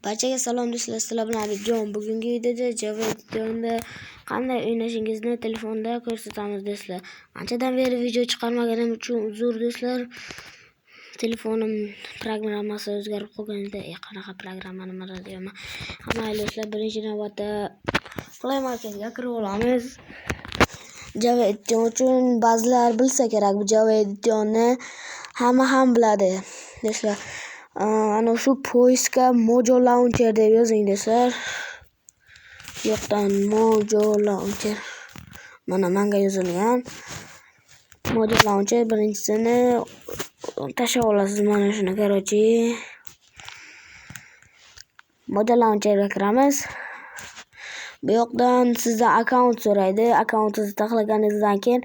Barchaga salom do'stlar, sizlar bilan Abidjon. Bugungi videoda Java Edit'da qanday o'ynashingizni telefonda ko'rsatamiz do'stlar. Anchadan beri video chiqarmaganim uchun uzr do'stlar. Telefonim programmasi o'zgarib qolganda, qanaqa programma nima deyman. Hamma do'stlar, birinchi navbatda Play Marketga kirib olamiz. Java Edit'jon uchun ba'zilar bilsa kerak, bu Java Edit'jonni hamma ham biladi do'stlar. Ana shu poiskga Mojo Launcher deb yozing do'stlar. Yo'qdan Mojo Launcher. Mana menga yozilgan. Mojo Launcher birinchisini tashlab olasiz, mana shuni qarochi. Mojo Launcherga kiramiz. Bu yoqdan sizdan akkaunt so'raydi. Akkauntingizni taxlaganingizdan keyin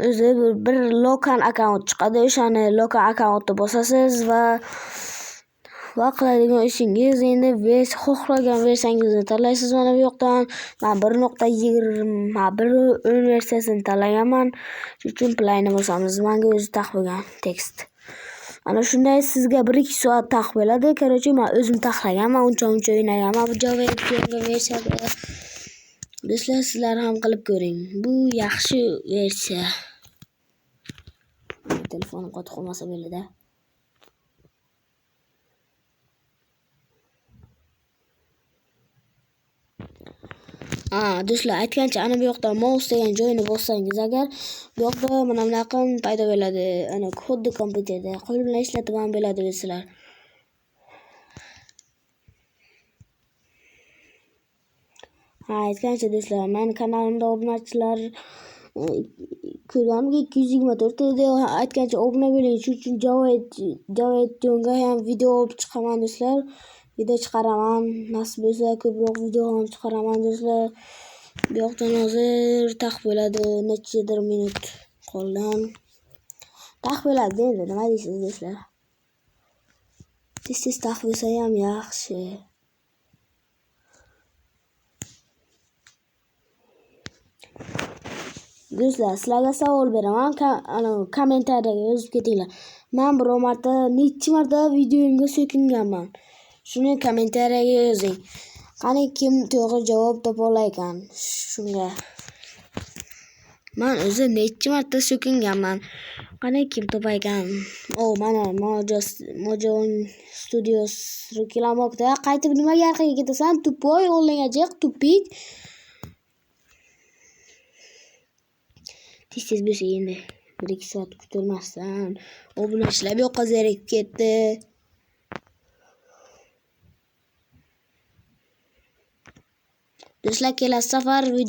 o'zi bir lokan akkaunt chiqadi. O'shani lokan akkauntni bosasiz va qiladigan ishingiz endi xohlagan versiyangizni tanlaysiz. Mana bu yoqdan men 1.21 versiyasini tanlaganman. Shuning uchun playni bosamiz. Menga o'zi taxlagan tekst. Ana shunday sizga 1-2 soat taqib bo'ladi. Qarochi men o'zim taxlaganman, uncha o'ynaganman bu Java versiyada. Do'stlar, sizlar ham qilib ko'ring. Bu yaxshi versiya. Telefonim qotib qolmasa bo'ladi. Do'stlar, aytgancha ana bu yoqda mouse degan joyini bossangiz agar, bu yoqda mana bunaqa paydo bo'ladi. Ana xuddi kompyuterda qo'l bilan ishlatib ham bo'ladi do'stlar. Aytgancha do'stlar, men kanalimda obunachilar ko'rganimga 224 edi. Aytgancha obuna bo'ling. Shuning uchun Java Edit'jonga ham video olib chiqaman do'stlar. Video chiqaraman. Nasib bo'lsa ko'proq video ham chiqaraman do'stlar. Bu yoqdan hozir taqib bo'ladi. Nechadir minut qolgan. Taqib bo'ladi endi, nima deysiz do'stlar? Tez taqib bo'lsa ham yaxshi. Do'stlar, sizlarga savol beraman. Kommentariyaga yozib ketinglar. Men biror marta necha marta videoyimga so'kinganman. Shuni kommentariyaga yozing. Qani kim to'g'ri javob topa olar ekan shunga. Men o'zi necha marta so'kinganman. Qani kim topar ekan? Mana Mojo Studios reklamoqda. Qaytib nimaga orqaga ketasan? Tupoy, o'g'ling ajiq, tupik. Tez bo'lsa endi 1-2 soat kutilmasdan obunachilar bu yoqqa zerikib ketdi. Do'stlar, kelasi safar